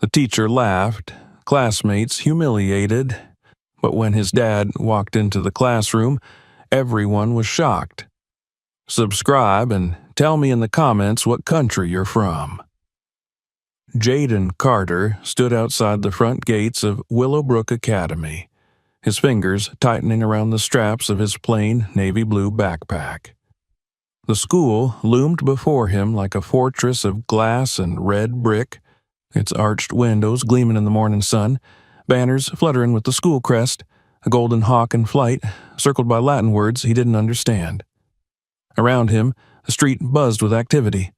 The teacher laughed, classmates humiliated, but when his dad walked into the classroom, everyone was shocked. Subscribe and tell me in the comments what country you're from. Jaden Carter stood outside the front gates of Willowbrook Academy, his fingers tightening around the straps of his plain navy blue backpack. The school loomed before him like a fortress of glass and red brick, its arched windows gleaming in the morning sun, banners fluttering with the school crest, a golden hawk in flight, circled by Latin words he didn't understand. Around him, the street buzzed with activity.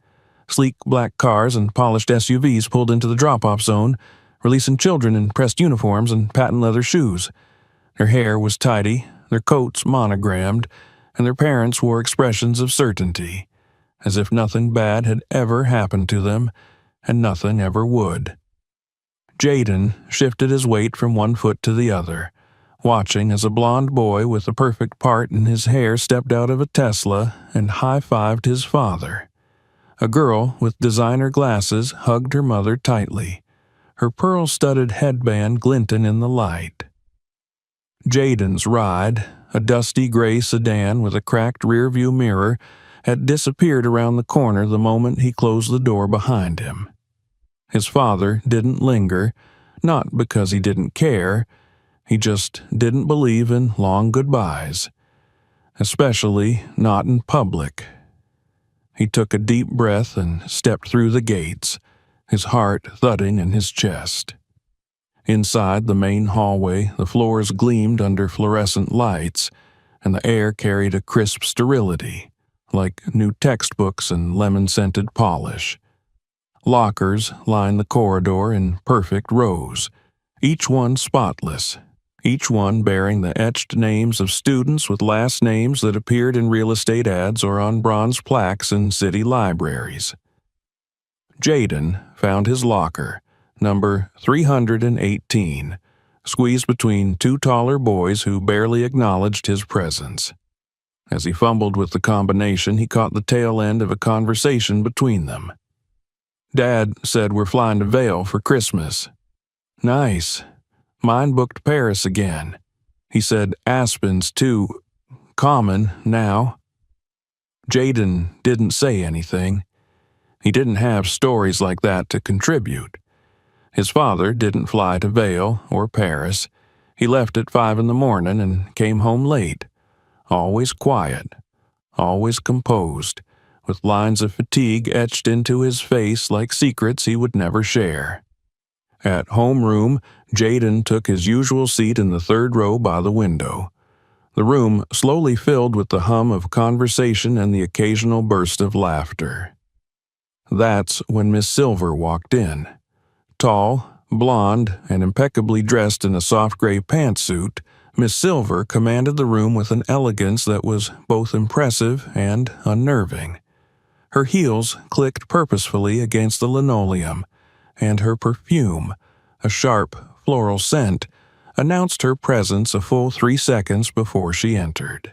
Sleek black cars and polished SUVs pulled into the drop-off zone, releasing children in pressed uniforms and patent leather shoes. Their hair was tidy, their coats monogrammed, and their parents wore expressions of certainty, as if nothing bad had ever happened to them, and nothing ever would. Jaden shifted his weight from one foot to the other, watching as a blond boy with a perfect part in his hair stepped out of a Tesla and high-fived his father. A girl with designer glasses hugged her mother tightly, her pearl-studded headband glinting in the light. Jaden's ride, a dusty gray sedan with a cracked rearview mirror, had disappeared around the corner the moment he closed the door behind him. His father didn't linger, not because he didn't care, he just didn't believe in long goodbyes, especially not in public. He took a deep breath and stepped through the gates, his heart thudding in his chest. Inside the main hallway, the floors gleamed under fluorescent lights, and the air carried a crisp sterility, like new textbooks and lemon-scented polish. Lockers lined the corridor in perfect rows, each one spotless, each one bearing the etched names of students with last names that appeared in real estate ads or on bronze plaques in city libraries. Jaden found his locker, number 318, squeezed between two taller boys who barely acknowledged his presence. As he fumbled with the combination, he caught the tail end of a conversation between them. "Dad said we're flying to Vail for Christmas." "Nice. Mine booked Paris again. He said Aspen's too common now." Jaden didn't say anything. He didn't have stories like that to contribute. His father didn't fly to Vail or Paris. He left at 5 in the morning and came home late, always quiet, always composed, with lines of fatigue etched into his face like secrets he would never share. At homeroom, Jaden took his usual seat in the third row by the window. The room slowly filled with the hum of conversation and the occasional burst of laughter. That's when Miss Silver walked in. Tall, blonde, and impeccably dressed in a soft gray pantsuit, Miss Silver commanded the room with an elegance that was both impressive and unnerving. Her heels clicked purposefully against the linoleum, and her perfume, a sharp, floral scent, announced her presence a full 3 seconds before she entered.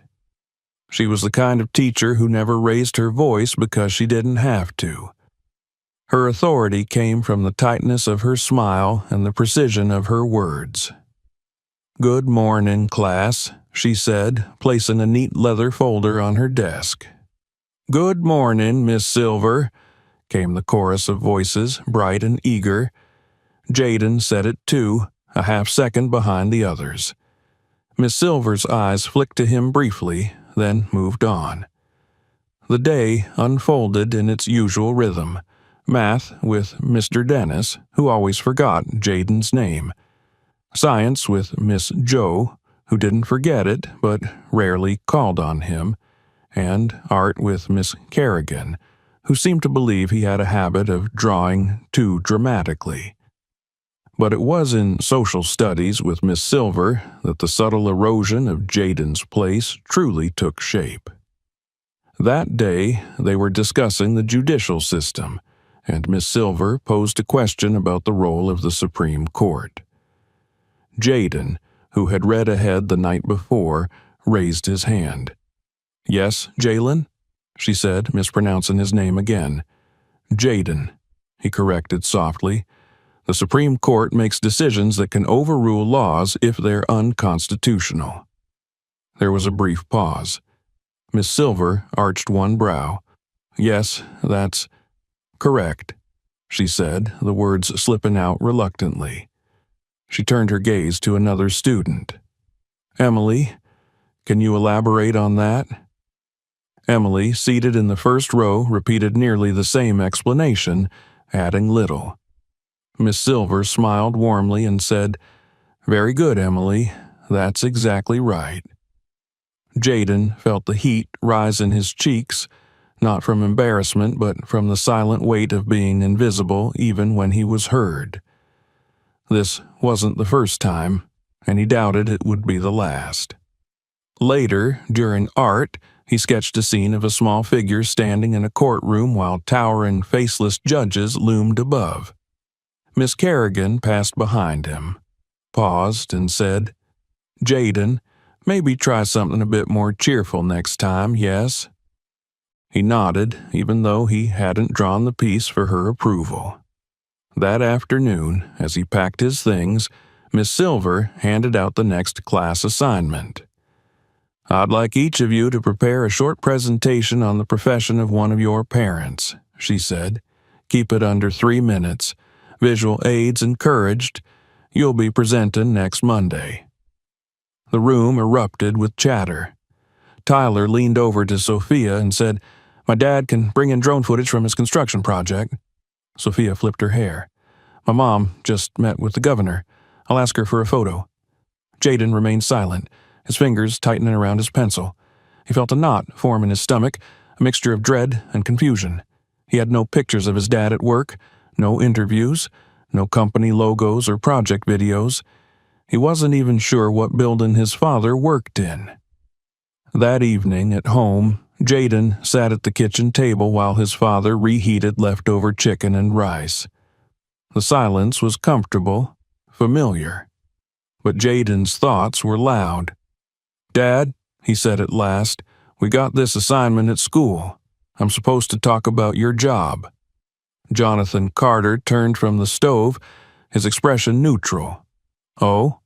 She was the kind of teacher who never raised her voice because she didn't have to. Her authority came from the tightness of her smile and the precision of her words. "Good morning, class," she said, placing a neat leather folder on her desk. "Good morning, Miss Silver," came the chorus of voices, bright and eager. Jaden said it too, a half-second behind the others. Miss Silver's eyes flicked to him briefly, then moved on. The day unfolded in its usual rhythm. Math with Mr. Dennis, who always forgot Jaden's name. Science with Miss Joe, who didn't forget it but rarely called on him. And art with Miss Kerrigan, who seemed to believe he had a habit of drawing too dramatically. But it was in social studies with Miss Silver that the subtle erosion of Jaden's place truly took shape. That day they were discussing the judicial system, and Miss Silver posed a question about the role of the Supreme Court. Jaden, who had read ahead the night before, raised his hand. "Yes, Jalen?" she said, mispronouncing his name again. "Jaden," he corrected softly. The Supreme Court makes decisions that can overrule laws if they're unconstitutional." There was a brief pause. Miss Silver arched one brow. "Yes, that's correct," she said, the words slipping out reluctantly. She turned her gaze to another student. "Emily, can you elaborate on that?" Emily, seated in the first row, repeated nearly the same explanation, adding little. Miss Silver smiled warmly and said, "Very good, Emily. That's exactly right." Jaden felt the heat rise in his cheeks, not from embarrassment but from the silent weight of being invisible even when he was heard. This wasn't the first time, and he doubted it would be the last. Later, during art, he sketched a scene of a small figure standing in a courtroom while towering, faceless judges loomed above. Miss Kerrigan passed behind him, paused, and said, "Jaden, maybe try something a bit more cheerful next time, yes?" He nodded, even though he hadn't drawn the piece for her approval. That afternoon, as he packed his things, Miss Silver handed out the next class assignment. "I'd like each of you to prepare a short presentation on the profession of one of your parents," she said. "Keep it under 3 minutes. Visual aids encouraged. You'll be presenting next Monday." The room erupted with chatter. Tyler leaned over to Sophia and said, "My dad can bring in drone footage from his construction project." Sophia flipped her hair. "My mom just met with the governor. I'll ask her for a photo." Jaden remained silent, his fingers tightening around his pencil. He felt a knot form in his stomach, a mixture of dread and confusion. He had no pictures of his dad at work, no interviews, no company logos or project videos. He wasn't even sure what building his father worked in. That evening at home, Jaden sat at the kitchen table while his father reheated leftover chicken and rice. The silence was comfortable, familiar. But Jaden's thoughts were loud. "Dad," he said at last, "we got this assignment at school. I'm supposed to talk about your job." Jonathan Carter turned from the stove, his expression neutral. "Oh?"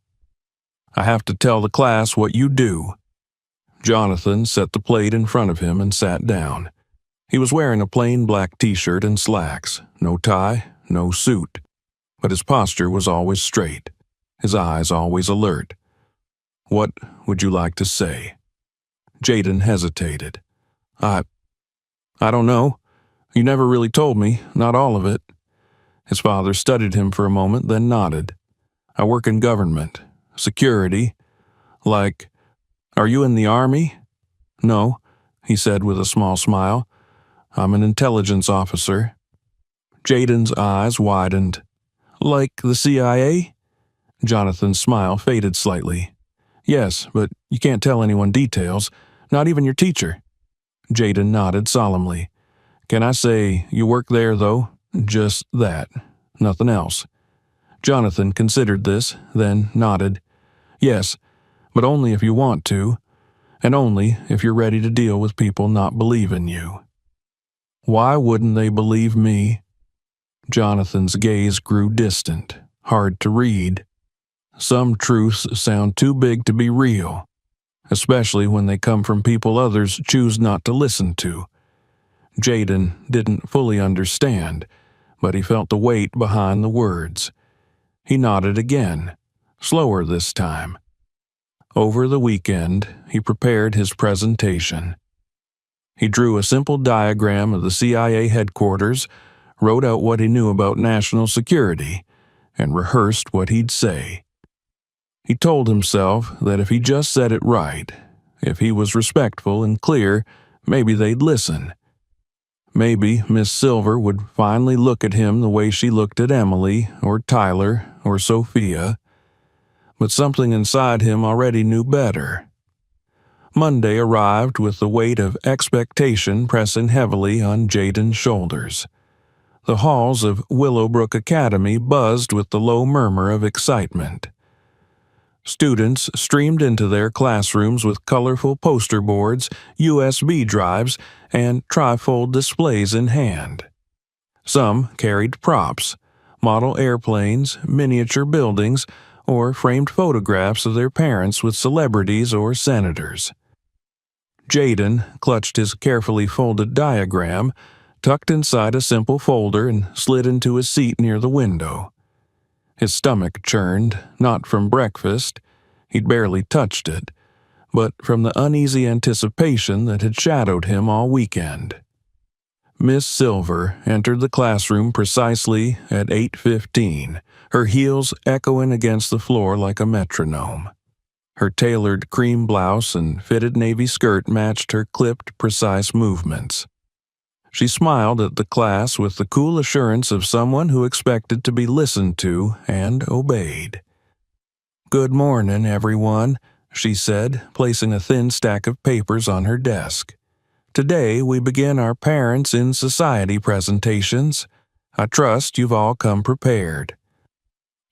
"I have to tell the class what you do." Jonathan set the plate in front of him and sat down. He was wearing a plain black t-shirt and slacks, no tie, no suit. But his posture was always straight, his eyes always alert. "What would you like to say?" Jaden hesitated. I don't know. You never really told me, not all of it." His father studied him for a moment, then nodded. "I work in government. Security. Like, are you in the Army?" "No," he said with a small smile. "I'm an intelligence officer." Jaden's eyes widened. "Like the CIA?" Jonathan's smile faded slightly. "Yes, but you can't tell anyone details, not even your teacher." Jaden nodded solemnly. "Can I say you work there, though? Just that. Nothing else." Jonathan considered this, then nodded. "Yes, but only if you want to, and only if you're ready to deal with people not believing you." "Why wouldn't they believe me?" Jonathan's gaze grew distant, hard to read. Some truths sound too big to be real, especially when they come from people others choose not to listen to. Jaden didn't fully understand, but he felt the weight behind the words. He nodded again, slower this time. Over the weekend, he prepared his presentation. He drew a simple diagram of the CIA headquarters, wrote out what he knew about national security, and rehearsed what he'd say. He told himself that if he just said it right, if he was respectful and clear, maybe they'd listen. Maybe Miss Silver would finally look at him the way she looked at Emily, or Tyler, or Sophia. But something inside him already knew better. Monday arrived with the weight of expectation pressing heavily on Jaden's shoulders. The halls of Willowbrook Academy buzzed with the low murmur of excitement. Students streamed into their classrooms with colorful poster boards, USB drives, and trifold displays in hand. Some carried props, model airplanes, miniature buildings, or framed photographs of their parents with celebrities or senators. Jaden clutched his carefully folded diagram, tucked inside a simple folder, and slid into his seat near the window. His stomach churned, not from breakfast, he'd barely touched it, but from the uneasy anticipation that had shadowed him all weekend. Miss Silver entered the classroom precisely at 8:15, her heels echoing against the floor like a metronome. Her tailored cream blouse and fitted navy skirt matched her clipped, precise movements. She smiled at the class with the cool assurance of someone who expected to be listened to and obeyed. "Good morning, everyone," she said, placing a thin stack of papers on her desk. "Today we begin our Parents in Society presentations. I trust you've all come prepared."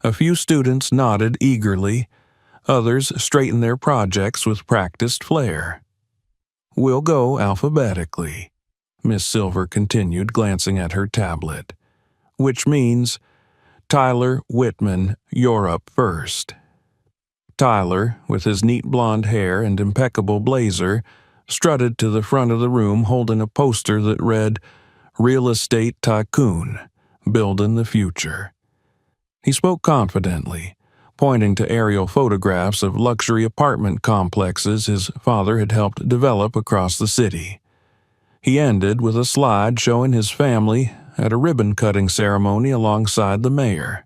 A few students nodded eagerly. Others straightened their projects with practiced flair. "We'll go alphabetically," Miss Silver continued, glancing at her tablet. "Which means, Tyler Whitman, you're up first." Tyler, with his neat blonde hair and impeccable blazer, strutted to the front of the room holding a poster that read, "Real Estate Tycoon, Building the Future." He spoke confidently, pointing to aerial photographs of luxury apartment complexes his father had helped develop across the city. He ended with a slide showing his family at a ribbon-cutting ceremony alongside the mayor.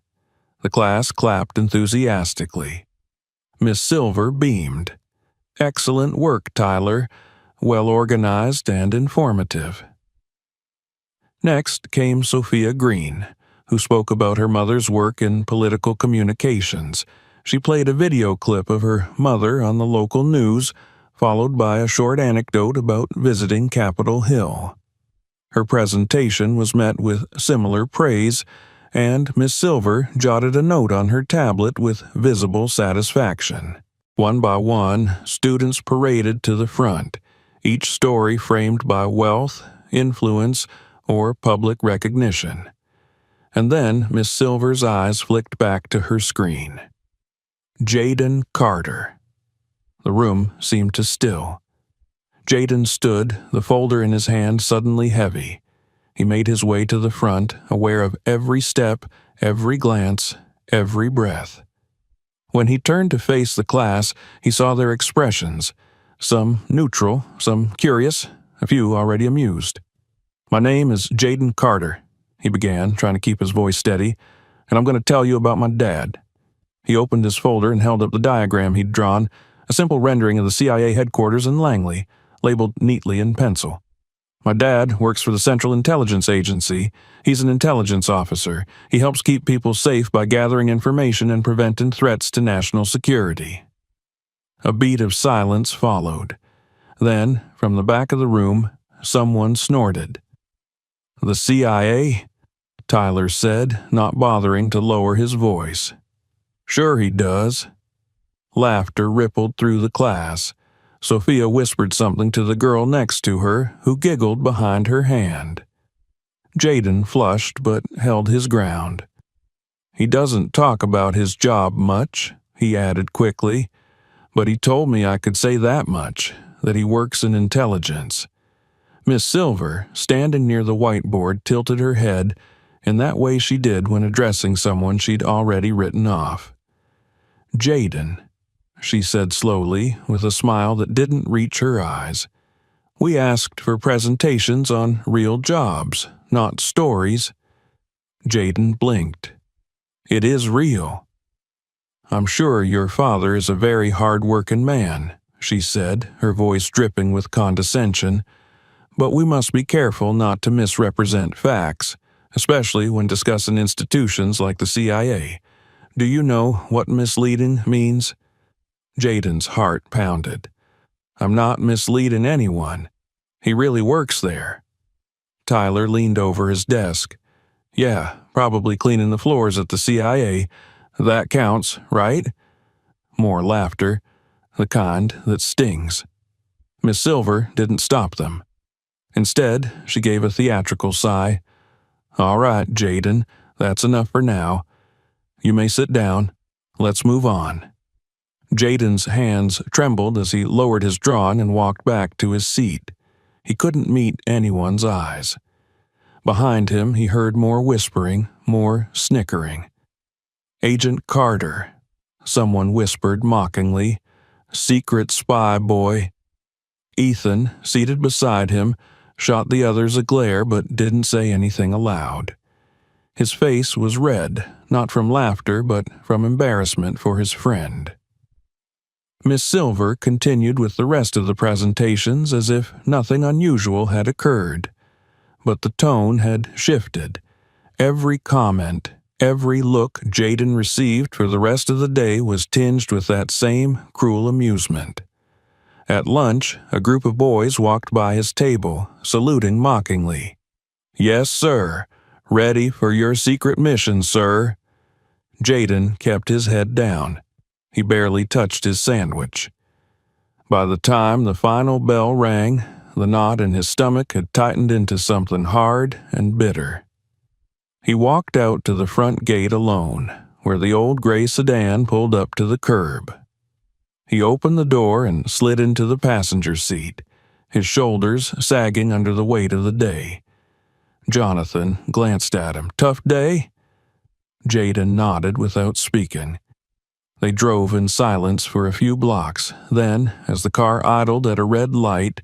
The class clapped enthusiastically. Miss Silver beamed. "Excellent work, Tyler. Well organized and informative." Next came Sophia Green, who spoke about her mother's work in political communications. She played a video clip of her mother on the local news, followed by a short anecdote about visiting Capitol Hill. Her presentation was met with similar praise, and Miss Silver jotted a note on her tablet with visible satisfaction. One by one, students paraded to the front, each story framed by wealth, influence, or public recognition. And then Miss Silver's eyes flicked back to her screen. Jaden Carter. The room seemed to still. Jaden stood, the folder in his hand suddenly heavy. He made his way to the front, aware of every step, every glance, every breath. When he turned to face the class, he saw their expressions, some neutral, some curious, a few already amused. "My name is Jaden Carter," he began, trying to keep his voice steady, "and I'm going to tell you about my dad." He opened his folder and held up the diagram he'd drawn, a simple rendering of the CIA headquarters in Langley, labeled neatly in pencil. "My dad works for the Central Intelligence Agency. He's an intelligence officer. He helps keep people safe by gathering information and preventing threats to national security." A beat of silence followed. Then, from the back of the room, someone snorted. "The CIA?" Tyler said, not bothering to lower his voice. "Sure he does." Laughter rippled through the class. Sophia whispered something to the girl next to her, who giggled behind her hand. Jaden flushed but held his ground. "He doesn't talk about his job much," he added quickly, "but he told me I could say that much, that he works in intelligence." Miss Silver, standing near the whiteboard, tilted her head in that way she did when addressing someone she'd already written off. "Jaden," she said slowly, with a smile that didn't reach her eyes. "We asked for presentations on real jobs, not stories." Jaden blinked. "It is real." "I'm sure your father is a very hard-working man," she said, her voice dripping with condescension. "But we must be careful not to misrepresent facts, especially when discussing institutions like the CIA. Do you know what misleading means?" Jaden's heart pounded. "I'm not misleading anyone. He really works there." Tyler leaned over his desk. "Yeah, probably cleaning the floors at the CIA. That counts, right?" More laughter, the kind that stings. Miss Silver didn't stop them. Instead, she gave a theatrical sigh. "All right, Jaden, That's enough for now. You may sit down. Let's move on." Jaden's hands trembled as he lowered his drawing and walked back to his seat. He couldn't meet anyone's eyes. Behind him, he heard more whispering, more snickering. "Agent Carter," someone whispered mockingly. "Secret spy boy." Ethan, seated beside him, shot the others a glare but didn't say anything aloud. His face was red, not from laughter but from embarrassment for his friend. Miss Silver continued with the rest of the presentations as if nothing unusual had occurred. But the tone had shifted. Every comment, every look Jaden received for the rest of the day was tinged with that same cruel amusement. At lunch, a group of boys walked by his table, saluting mockingly. "Yes, sir. Ready for your secret mission, sir." Jaden kept his head down. He barely touched his sandwich. By the time the final bell rang, the knot in his stomach had tightened into something hard and bitter. He walked out to the front gate alone, where the old gray sedan pulled up to the curb. He opened the door and slid into the passenger seat, his shoulders sagging under the weight of the day. Jonathan glanced at him. "Tough day?" Jaden nodded without speaking. They drove in silence for a few blocks. Then, as the car idled at a red light,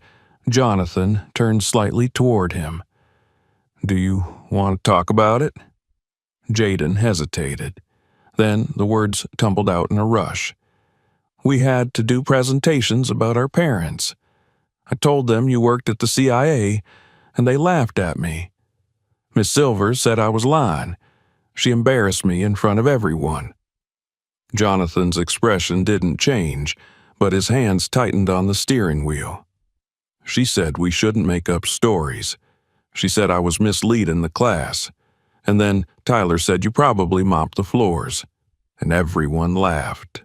Jonathan turned slightly toward him. "Do you want to talk about it?" Jaden hesitated. Then the words tumbled out in a rush. "We had to do presentations about our parents. I told them you worked at the CIA, and they laughed at me. Miss Silver said I was lying. She embarrassed me in front of everyone." Jonathan's expression didn't change, but his hands tightened on the steering wheel. "She said we shouldn't make up stories. She said I was misleading the class. And then Tyler said you probably mopped the floors. And everyone laughed."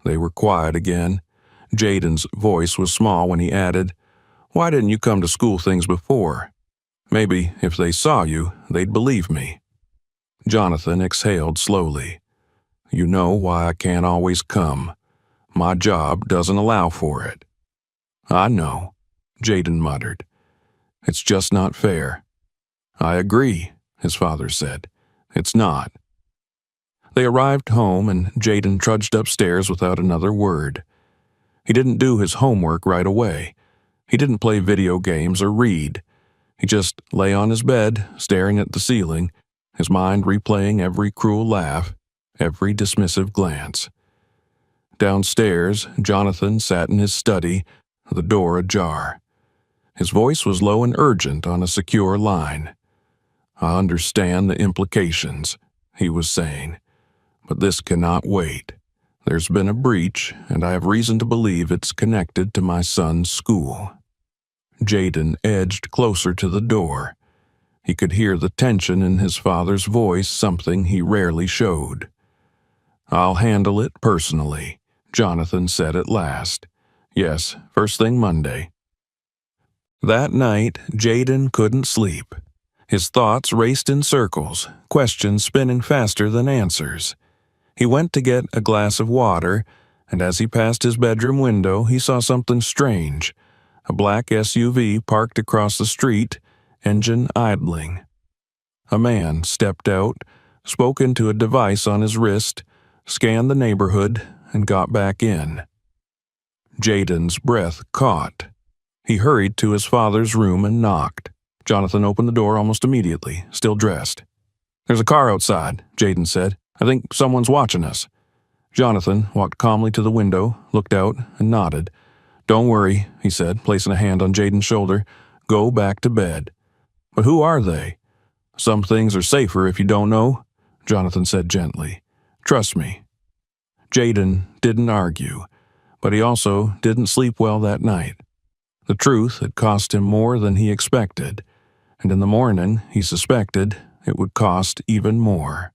They were quiet again. Jaden's voice was small when he added, "Why didn't you come to school things before? Maybe if they saw you, they'd believe me." Jonathan exhaled slowly. "You know why I can't always come. My job doesn't allow for it." "I know," Jaden muttered. "It's just not fair." "I agree," his father said. "It's not." They arrived home and Jaden trudged upstairs without another word. He didn't do his homework right away. He didn't play video games or read. He just lay on his bed, staring at the ceiling, his mind replaying every cruel laugh, every dismissive glance. Downstairs, Jonathan sat in his study, the door ajar. His voice was low and urgent on a secure line. "I understand the implications," he was saying, "but this cannot wait. There's been a breach, and I have reason to believe it's connected to my son's school." Jaden edged closer to the door. He could hear the tension in his father's voice, something he rarely showed. "I'll handle it personally," Jonathan said at last. "Yes, first thing Monday." That night, Jaden couldn't sleep. His thoughts raced in circles, questions spinning faster than answers. He went to get a glass of water, and as he passed his bedroom window, he saw something strange. A black SUV parked across the street, engine idling. A man stepped out, spoke into a device on his wrist, scanned the neighborhood, and got back in. Jaden's breath caught. He hurried to his father's room and knocked. Jonathan opened the door almost immediately, still dressed. "There's a car outside," Jaden said. "I think someone's watching us." Jonathan walked calmly to the window, looked out, and nodded. "Don't worry," he said, placing a hand on Jaden's shoulder. "Go back to bed." "But who are they?" "Some things are safer if you don't know," Jonathan said gently. "Trust me." Jaden didn't argue, but he also didn't sleep well that night. The truth had cost him more than he expected, and in the morning, he suspected, it would cost even more.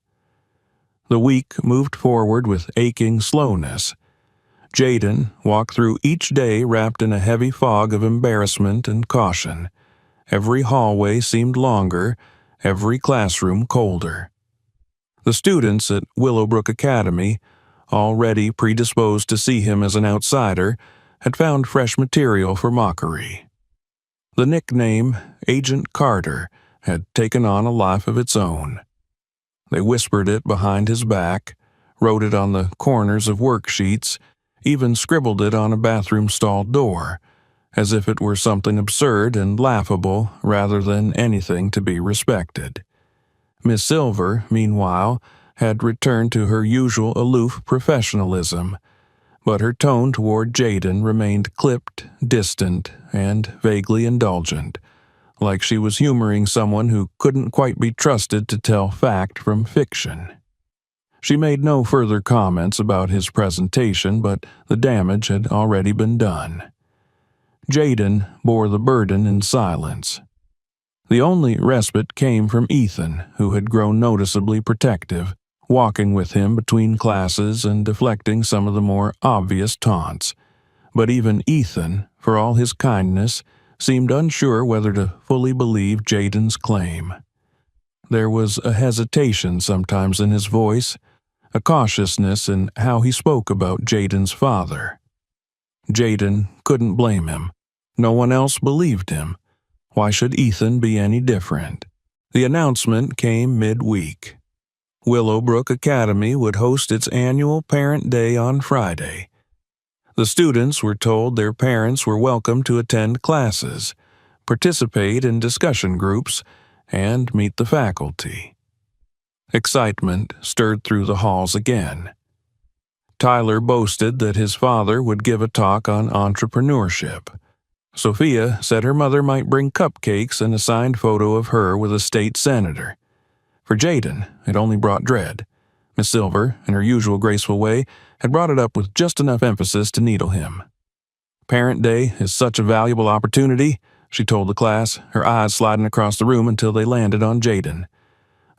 The week moved forward with aching slowness. Jaden walked through each day wrapped in a heavy fog of embarrassment and caution. Every hallway seemed longer, every classroom colder. The students at Willowbrook Academy, already predisposed to see him as an outsider, had found fresh material for mockery. The nickname Agent Carter had taken on a life of its own. They whispered it behind his back, wrote it on the corners of worksheets, even scribbled it on a bathroom stall door, as if it were something absurd and laughable rather than anything to be respected. Miss Silver, meanwhile, had returned to her usual aloof professionalism, but her tone toward Jaden remained clipped, distant, and vaguely indulgent, like she was humoring someone who couldn't quite be trusted to tell fact from fiction. She made no further comments about his presentation, but the damage had already been done. Jaden bore the burden in silence. The only respite came from Ethan, who had grown noticeably protective, walking with him between classes and deflecting some of the more obvious taunts. But even Ethan, for all his kindness, seemed unsure whether to fully believe Jaden's claim. There was a hesitation sometimes in his voice, a cautiousness in how he spoke about Jaden's father. Jaden couldn't blame him. No one else believed him. Why should Ethan be any different? The announcement came midweek. Willowbrook Academy would host its annual Parent Day on Friday. The students were told their parents were welcome to attend classes, participate in discussion groups, and meet the faculty. Excitement stirred through the halls again. Tyler boasted that his father would give a talk on entrepreneurship. Sophia said her mother might bring cupcakes and a signed photo of her with a state senator. For Jaden, it only brought dread. Miss Silver, in her usual graceful way, had brought it up with just enough emphasis to needle him. Parent Day is such a valuable opportunity, she told the class, her eyes sliding across the room until they landed on Jaden.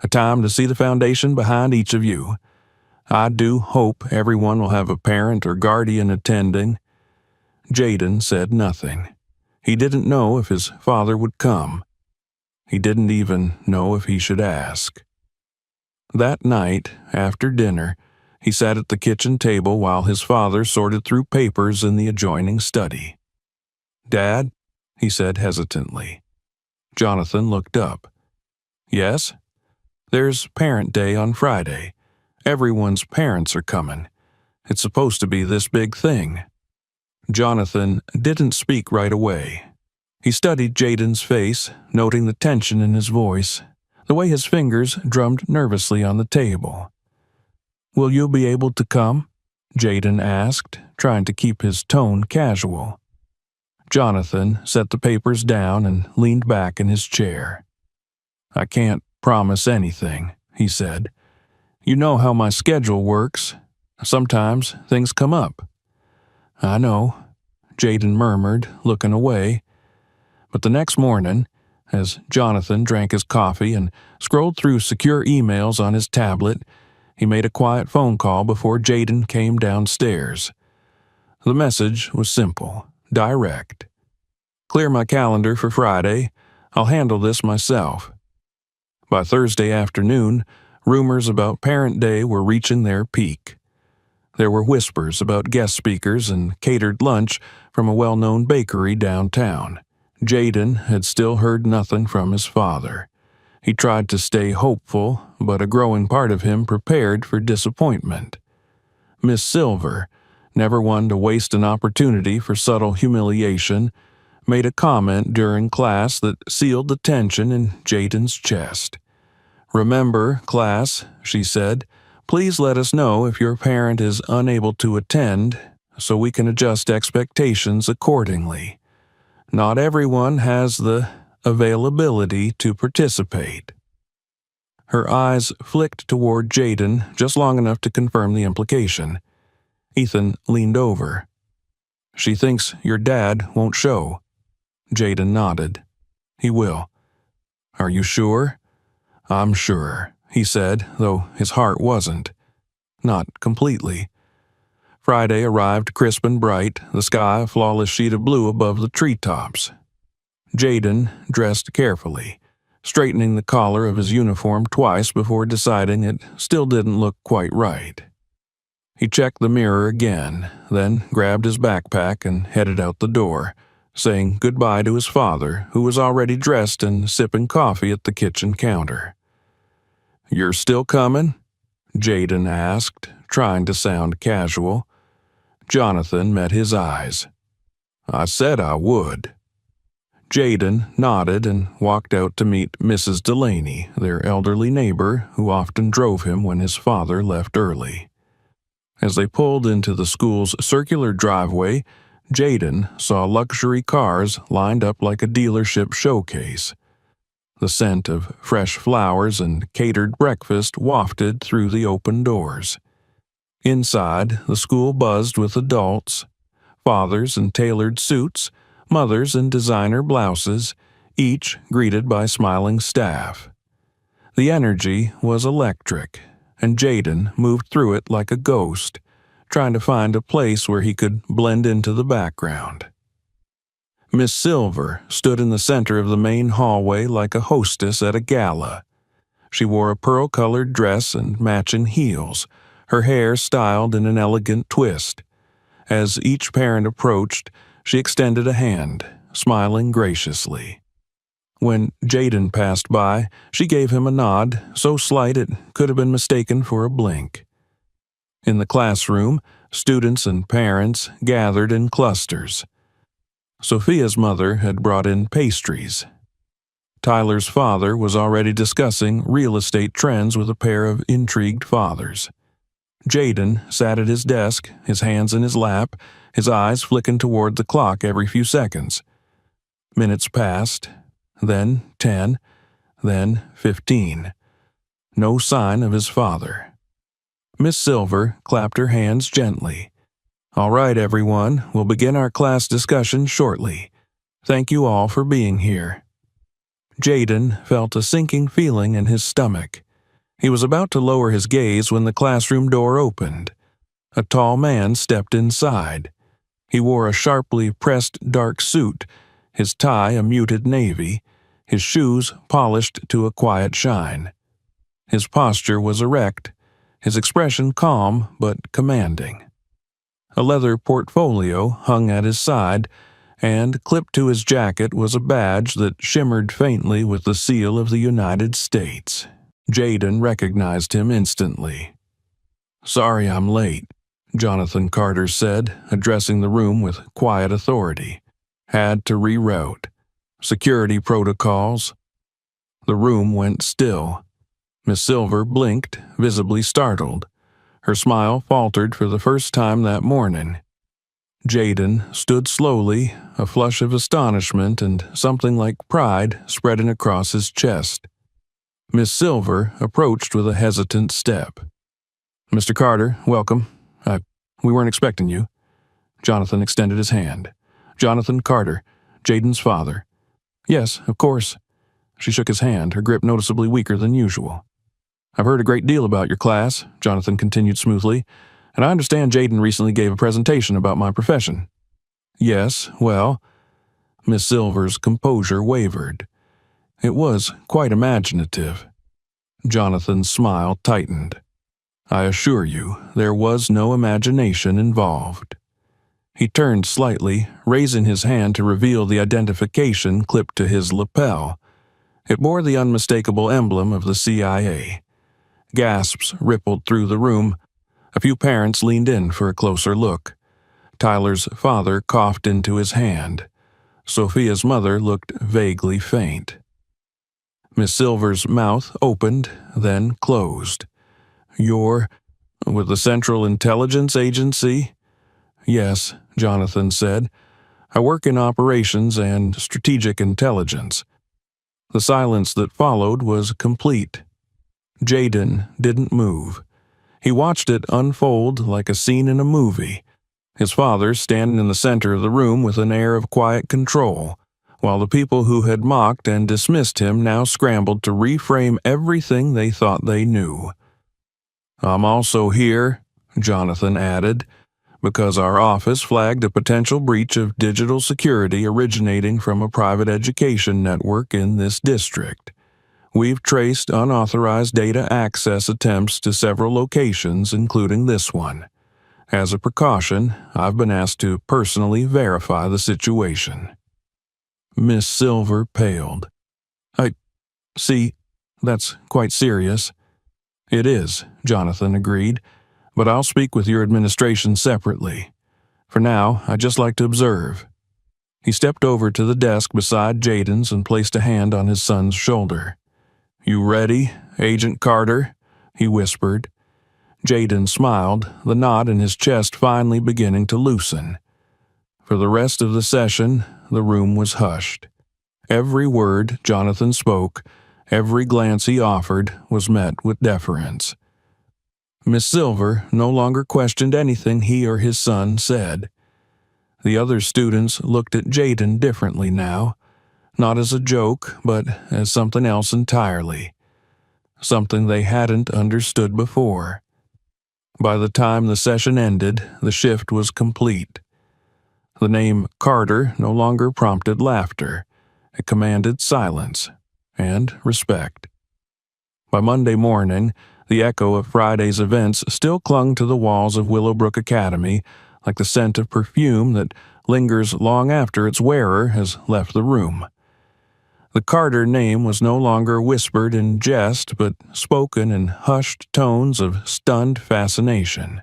A time to see the foundation behind each of you. I do hope everyone will have a parent or guardian attending. Jaden said nothing. He didn't know if his father would come. He didn't even know if he should ask. That night, after dinner, he sat at the kitchen table while his father sorted through papers in the adjoining study. "Dad?" he said hesitantly. Jonathan looked up. "Yes? There's Parent Day on Friday. Everyone's parents are coming. It's supposed to be this big thing." Jonathan didn't speak right away. He studied Jaden's face, noting the tension in his voice, the way his fingers drummed nervously on the table. "Will you be able to come?" Jaden asked, trying to keep his tone casual. Jonathan set the papers down and leaned back in his chair. "I can't promise anything," he said. "You know how my schedule works. Sometimes things come up." "I know," Jaden murmured, looking away. But the next morning, as Jonathan drank his coffee and scrolled through secure emails on his tablet, he made a quiet phone call before Jaden came downstairs. The message was simple, direct. "Clear my calendar for Friday. I'll handle this myself." By Thursday afternoon, rumors about Parent Day were reaching their peak. There were whispers about guest speakers and catered lunch from a well-known bakery downtown. Jaden had still heard nothing from his father. He tried to stay hopeful, but a growing part of him prepared for disappointment. Miss Silver, never one to waste an opportunity for subtle humiliation, made a comment during class that sealed the tension in Jaden's chest. "Remember, class," she said, "please let us know if your parent is unable to attend, so we can adjust expectations accordingly. Not everyone has the availability to participate." Her eyes flicked toward Jaden just long enough to confirm the implication. Ethan leaned over. "She thinks your dad won't show." Jaden nodded. "He will." "Are you sure?" "I'm sure," he said, though his heart wasn't. Not completely. Friday arrived crisp and bright, the sky a flawless sheet of blue above the treetops. Jaden dressed carefully, straightening the collar of his uniform twice before deciding it still didn't look quite right. He checked the mirror again, then grabbed his backpack and headed out the door, saying goodbye to his father, who was already dressed and sipping coffee at the kitchen counter. "You're still coming?" Jaden asked, trying to sound casual. Jonathan met his eyes. "I said I would." Jaden nodded and walked out to meet Mrs. Delaney, their elderly neighbor who often drove him when his father left early. As they pulled into the school's circular driveway, Jaden saw luxury cars lined up like a dealership showcase. The scent of fresh flowers and catered breakfast wafted through the open doors. Inside, the school buzzed with adults, fathers in tailored suits, mothers in designer blouses, each greeted by smiling staff. The energy was electric, and Jaden moved through it like a ghost, trying to find a place where he could blend into the background. Miss Silver stood in the center of the main hallway like a hostess at a gala. She wore a pearl-colored dress and matching heels, her hair styled in an elegant twist. As each parent approached, she extended a hand, smiling graciously. When Jaden passed by, she gave him a nod, so slight it could have been mistaken for a blink. In the classroom, students and parents gathered in clusters. Sophia's mother had brought in pastries. Tyler's father was already discussing real estate trends with a pair of intrigued fathers. Jaden sat at his desk, his hands in his lap, his eyes flicking toward the clock every few seconds. Minutes passed, then 10, then 15. No sign of his father. Miss Silver clapped her hands gently. "All right, everyone, we'll begin our class discussion shortly. Thank you all for being here." Jaden felt a sinking feeling in his stomach. He was about to lower his gaze when the classroom door opened. A tall man stepped inside. He wore a sharply pressed dark suit, his tie a muted navy, his shoes polished to a quiet shine. His posture was erect, his expression calm but commanding. A leather portfolio hung at his side, and clipped to his jacket was a badge that shimmered faintly with the seal of the United States. Jaden recognized him instantly. "Sorry I'm late," Jonathan Carter said, addressing the room with quiet authority. "Had to reroute. Security protocols." The room went still. Miss Silver blinked, visibly startled. Her smile faltered for the first time that morning. Jaden stood slowly, a flush of astonishment and something like pride spreading across his chest. Miss Silver approached with a hesitant step. "Mr. Carter, welcome. We weren't expecting you." Jonathan extended his hand. "Jonathan Carter, Jaden's father." "Yes, of course." She shook his hand, her grip noticeably weaker than usual. "I've heard a great deal about your class," Jonathan continued smoothly, "and I understand Jaden recently gave a presentation about my profession." "Yes, well," Miss Silver's composure wavered. "It was quite imaginative." Jonathan's smile tightened. "I assure you, there was no imagination involved." He turned slightly, raising his hand to reveal the identification clipped to his lapel. It bore the unmistakable emblem of the CIA. Gasps rippled through the room. A few parents leaned in for a closer look. Tyler's father coughed into his hand. Sophia's mother looked vaguely faint. Miss Silver's mouth opened, then closed. "You're with the Central Intelligence Agency?" "Yes," Jonathan said. "I work in operations and strategic intelligence." The silence that followed was complete. Jaden didn't move. He watched it unfold like a scene in a movie, his father standing in the center of the room with an air of quiet control, while the people who had mocked and dismissed him now scrambled to reframe everything they thought they knew. "I'm also here," Jonathan added, "because our office flagged a potential breach of digital security originating from a private education network in this district. We've traced unauthorized data access attempts to several locations, including this one. As a precaution, I've been asked to personally verify the situation." Miss Silver paled. See, that's quite serious." "It is," Jonathan agreed, "but I'll speak with your administration separately. For now, I'd just like to observe." He stepped over to the desk beside Jaden's and placed a hand on his son's shoulder. "You ready, Agent Carter?" he whispered. Jaden smiled, the knot in his chest finally beginning to loosen. For the rest of the session, the room was hushed. Every word Jonathan spoke, every glance he offered, was met with deference. Miss Silver no longer questioned anything he or his son said. The other students looked at Jaden differently now, not as a joke, but as something else entirely. Something they hadn't understood before. By the time the session ended, the shift was complete. The name Carter no longer prompted laughter. It commanded silence and respect. By Monday morning, the echo of Friday's events still clung to the walls of Willowbrook Academy like the scent of perfume that lingers long after its wearer has left the room. The Carter name was no longer whispered in jest, but spoken in hushed tones of stunned fascination.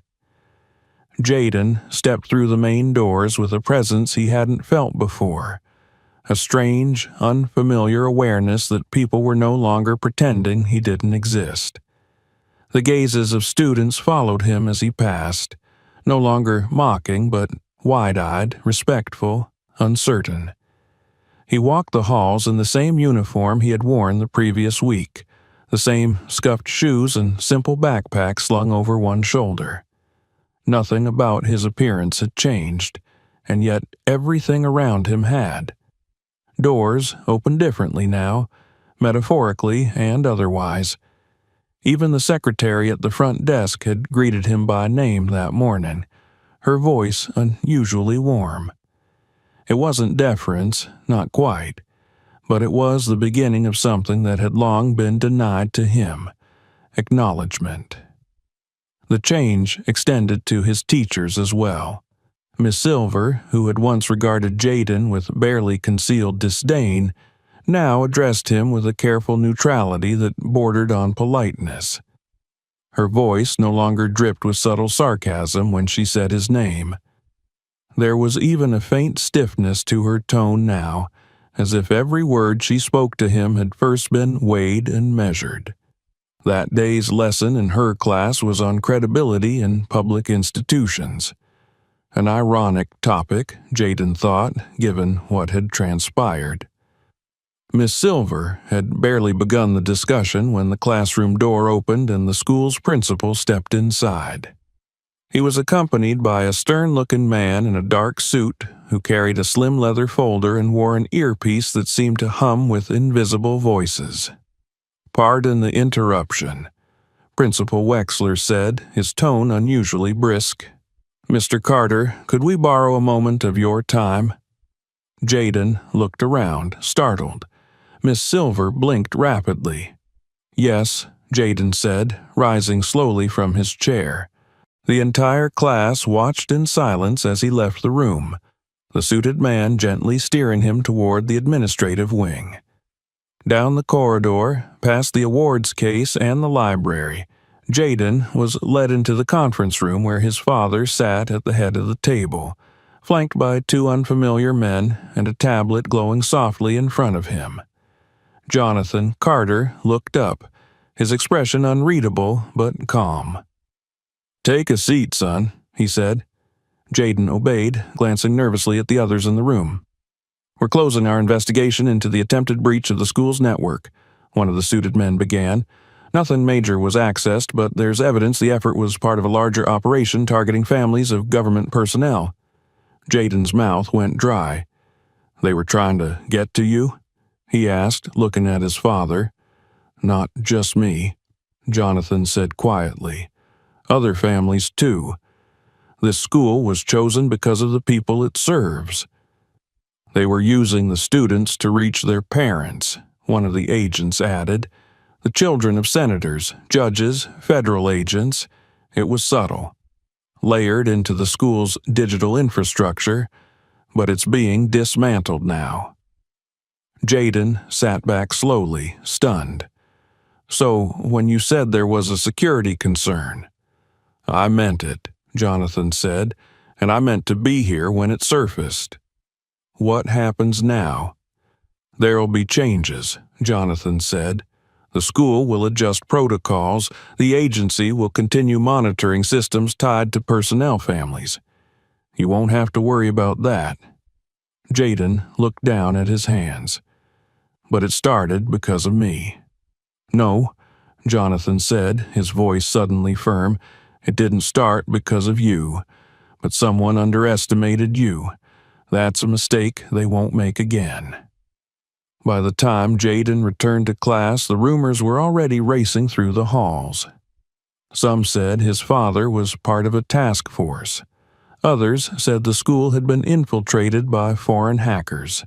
Jaden stepped through the main doors with a presence he hadn't felt before, a strange, unfamiliar awareness that people were no longer pretending he didn't exist. The gazes of students followed him as he passed, no longer mocking but wide-eyed, respectful, uncertain. He walked the halls in the same uniform he had worn the previous week, the same scuffed shoes and simple backpack slung over one shoulder. Nothing about his appearance had changed, and yet everything around him had. Doors opened differently now, metaphorically and otherwise. Even the secretary at the front desk had greeted him by name that morning, her voice unusually warm. It wasn't deference, not quite, but it was the beginning of something that had long been denied to him: acknowledgement. The change extended to his teachers as well. Miss Silver, who had once regarded Jaden with barely concealed disdain, now addressed him with a careful neutrality that bordered on politeness. Her voice no longer dripped with subtle sarcasm when she said his name. There was even a faint stiffness to her tone now, as if every word she spoke to him had first been weighed and measured. That day's lesson in her class was on credibility in public institutions. An ironic topic, Jaden thought, given what had transpired. Miss Silver had barely begun the discussion when the classroom door opened and the school's principal stepped inside. He was accompanied by a stern-looking man in a dark suit who carried a slim leather folder and wore an earpiece that seemed to hum with invisible voices. "Pardon the interruption," Principal Wexler said, his tone unusually brisk. "Mr. Carter, could we borrow a moment of your time?" Jaden looked around, startled. Miss Silver blinked rapidly. "Yes," Jaden said, rising slowly from his chair. The entire class watched in silence as he left the room, the suited man gently steering him toward the administrative wing. Down the corridor, past the awards case and the library, Jaden was led into the conference room where his father sat at the head of the table, flanked by two unfamiliar men and a tablet glowing softly in front of him. Jonathan Carter looked up, his expression unreadable but calm. "Take a seat, son," he said. Jaden obeyed, glancing nervously at the others in the room. "We're closing our investigation into the attempted breach of the school's network," one of the suited men began. "Nothing major was accessed, but there's evidence the effort was part of a larger operation targeting families of government personnel." Jaden's mouth went dry. "They were trying to get to you?" he asked, looking at his father. "Not just me," Jonathan said quietly. "Other families, too. This school was chosen because of the people it serves." "They were using the students to reach their parents," one of the agents added, The children of senators, judges, federal agents. It was subtle, layered into the school's digital infrastructure, but it's being dismantled now. Jaden sat back slowly, stunned. So, when you said there was a security concern, I meant it, Jonathan said, and I meant to be here when it surfaced. What happens now? There'll be changes, Jonathan said. The school will adjust protocols. The agency will continue monitoring systems tied to personnel families. You won't have to worry about that. Jaden looked down at his hands. But it started because of me. No, Jonathan said, his voice suddenly firm. It didn't start because of you, but someone underestimated you. That's a mistake they won't make again. By the time Jaden returned to class, the rumors were already racing through the halls. Some said his father was part of a task force. Others said the school had been infiltrated by foreign hackers.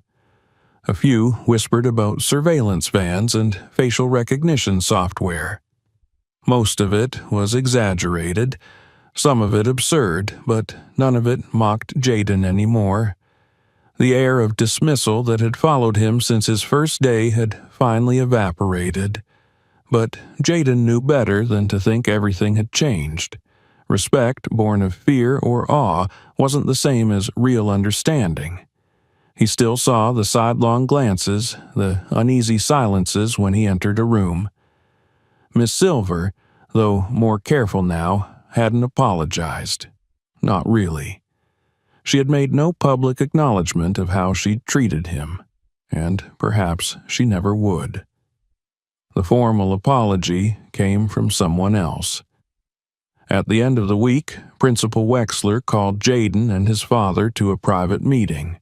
A few whispered about surveillance vans and facial recognition software. Most of it was exaggerated, some of it absurd, but none of it mocked Jaden anymore. The air of dismissal that had followed him since his first day had finally evaporated. But Jaden knew better than to think everything had changed. Respect born of fear or awe wasn't the same as real understanding. He still saw the sidelong glances, the uneasy silences when he entered a room. Miss Silver, though more careful now, hadn't apologized. Not really. She had made no public acknowledgement of how she'd treated him, and perhaps she never would. The formal apology came from someone else. At the end of the week, Principal Wexler called Jaden and his father to a private meeting.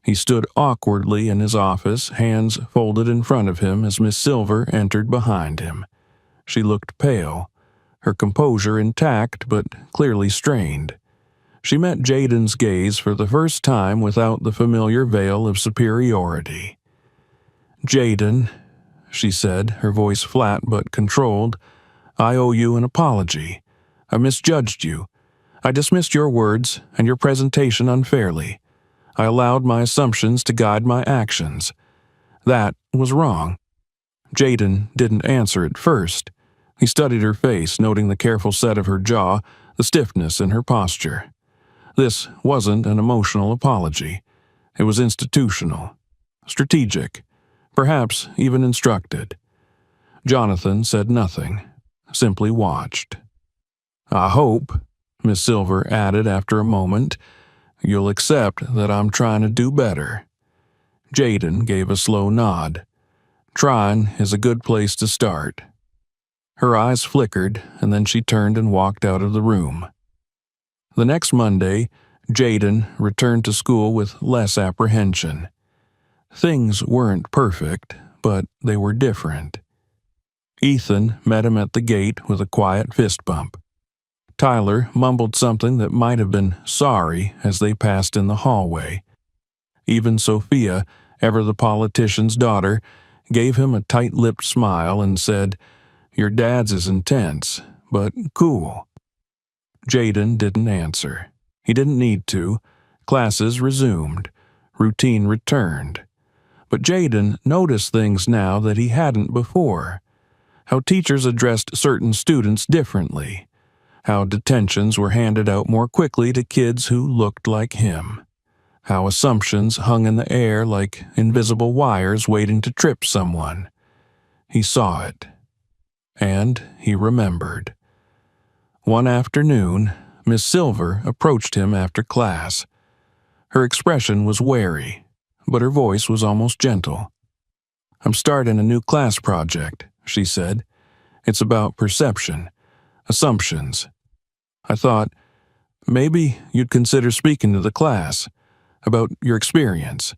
He stood awkwardly in his office, hands folded in front of him as Miss Silver entered behind him. She looked pale, her composure intact but clearly strained. She met Jaden's gaze for the first time without the familiar veil of superiority. "Jaden," she said, her voice flat but controlled, "I owe you an apology. I misjudged you. I dismissed your words and your presentation unfairly. I allowed my assumptions to guide my actions. That was wrong." Jaden didn't answer at first. He studied her face, noting the careful set of her jaw, the stiffness in her posture. This wasn't an emotional apology. It was institutional, strategic, perhaps even instructed. Jonathan said nothing, simply watched. "I hope," Miss Silver added after a moment, "you'll accept that I'm trying to do better." Jaden gave a slow nod. Trying is a good place to start. Her eyes flickered, and then she turned and walked out of the room. The next Monday, Jaden returned to school with less apprehension. Things weren't perfect, but they were different. Ethan met him at the gate with a quiet fist bump. Tyler mumbled something that might have been sorry as they passed in the hallway. Even Sophia, ever the politician's daughter, gave him a tight-lipped smile and said, "Your dad's is intense, but cool." Jaden didn't answer. He didn't need to. Classes resumed. Routine returned. But Jaden noticed things now that he hadn't before. How teachers addressed certain students differently. How detentions were handed out more quickly to kids who looked like him. How assumptions hung in the air like invisible wires waiting to trip someone. He saw it. And he remembered. One afternoon, Miss Silver approached him after class. Her expression was wary, but her voice was almost gentle. "I'm starting a new class project," she said. "It's about perception, assumptions. I thought, maybe you'd consider speaking to the class about your experience,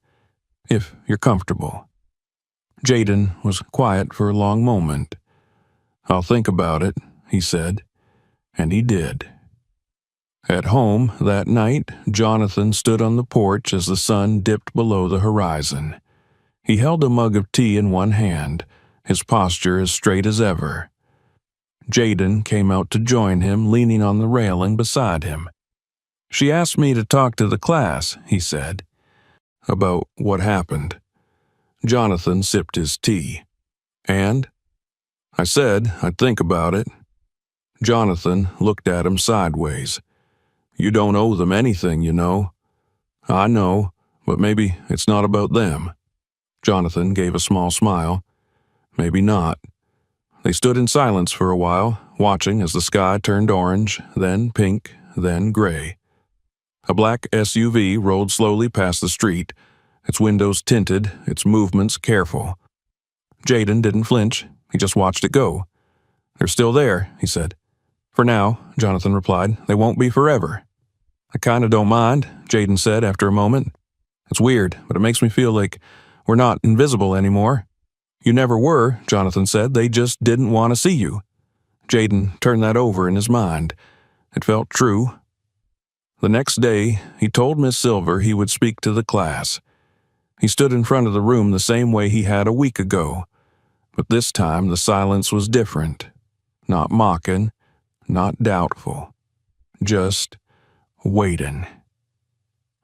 if you're comfortable." Jaden was quiet for a long moment. "I'll think about it," he said, and he did. At home that night, Jonathan stood on the porch as the sun dipped below the horizon. He held a mug of tea in one hand, his posture as straight as ever. Jaden came out to join him, leaning on the railing beside him. "She asked me to talk to the class," he said. "About what happened?" Jonathan sipped his tea. "And?" "I said I'd think about it." Jonathan looked at him sideways. "You don't owe them anything, you know." "I know, but maybe it's not about them." Jonathan gave a small smile. "Maybe not." They stood in silence for a while, watching as the sky turned orange, then pink, then gray. A black SUV rolled slowly past the street, its windows tinted, its movements careful. Jaden didn't flinch. He just watched it go. "They're still there," he said. "For now," Jonathan replied. "They won't be forever." "I kinda don't mind," Jaden said after a moment. "It's weird, but it makes me feel like we're not invisible anymore." "You never were," Jonathan said. "They just didn't want to see you." Jaden turned that over in his mind. It felt true. The next day, he told Miss Silver he would speak to the class. He stood in front of the room the same way he had a week ago, but this time the silence was different. Not mocking, not doubtful. Just waiting.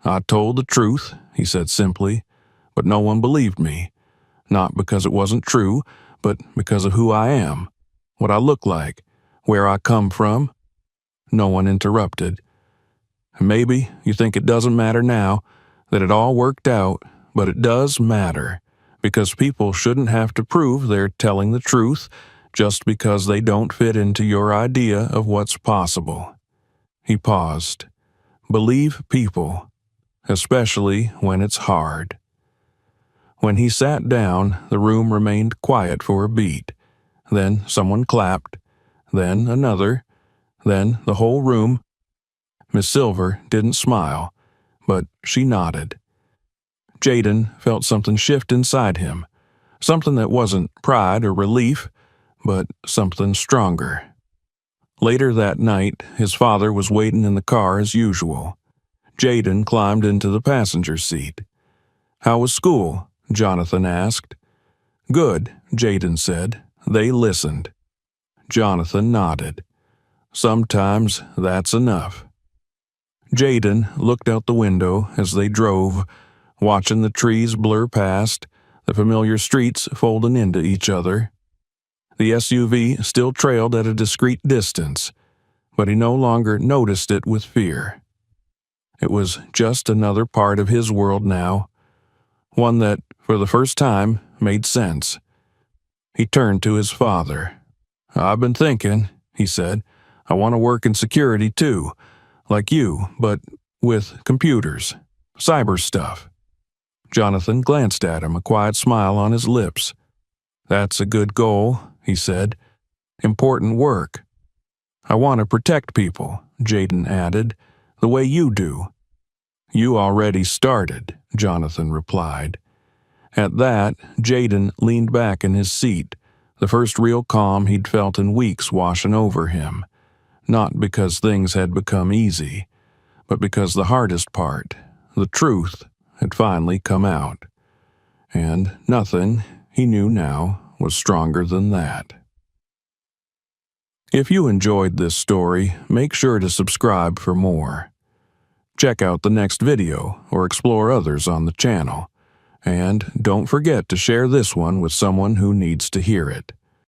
"I told the truth," he said simply, "but no one believed me. Not because it wasn't true, but because of who I am, what I look like, where I come from." No one interrupted. "And maybe you think it doesn't matter now, that it all worked out, but it does matter, because people shouldn't have to prove they're telling the truth just because they don't fit into your idea of what's possible." He paused. "Believe people, especially when it's hard." When he sat down, the room remained quiet for a beat. Then someone clapped, then another, then the whole room. Miss Silver didn't smile, but she nodded. Jaden felt something shift inside him, something that wasn't pride or relief, but something stronger. Later that night, his father was waiting in the car as usual. Jaden climbed into the passenger seat. "How was school?" Jonathan asked. "Good," Jaden said. They listened. Jonathan nodded. "Sometimes that's enough." Jaden looked out the window as they drove, watching the trees blur past, the familiar streets folding into each other. The SUV still trailed at a discreet distance, but he no longer noticed it with fear. It was just another part of his world now, one that, for the first time, made sense. He turned to his father. "I've been thinking," he said. "I want to work in security too, like you, but with computers, cyber stuff." Jonathan glanced at him, a quiet smile on his lips. "That's a good goal," he said. "Important work." "I want to protect people," Jaden added, "the way you do." "You already started," Jonathan replied. At that, Jaden leaned back in his seat, the first real calm he'd felt in weeks washing over him. Not because things had become easy, but because the hardest part, the truth, had finally come out. And nothing, he knew now, was stronger than that. If you enjoyed this story, make sure to subscribe for more. Check out the next video or explore others on the channel. And don't forget to share this one with someone who needs to hear it.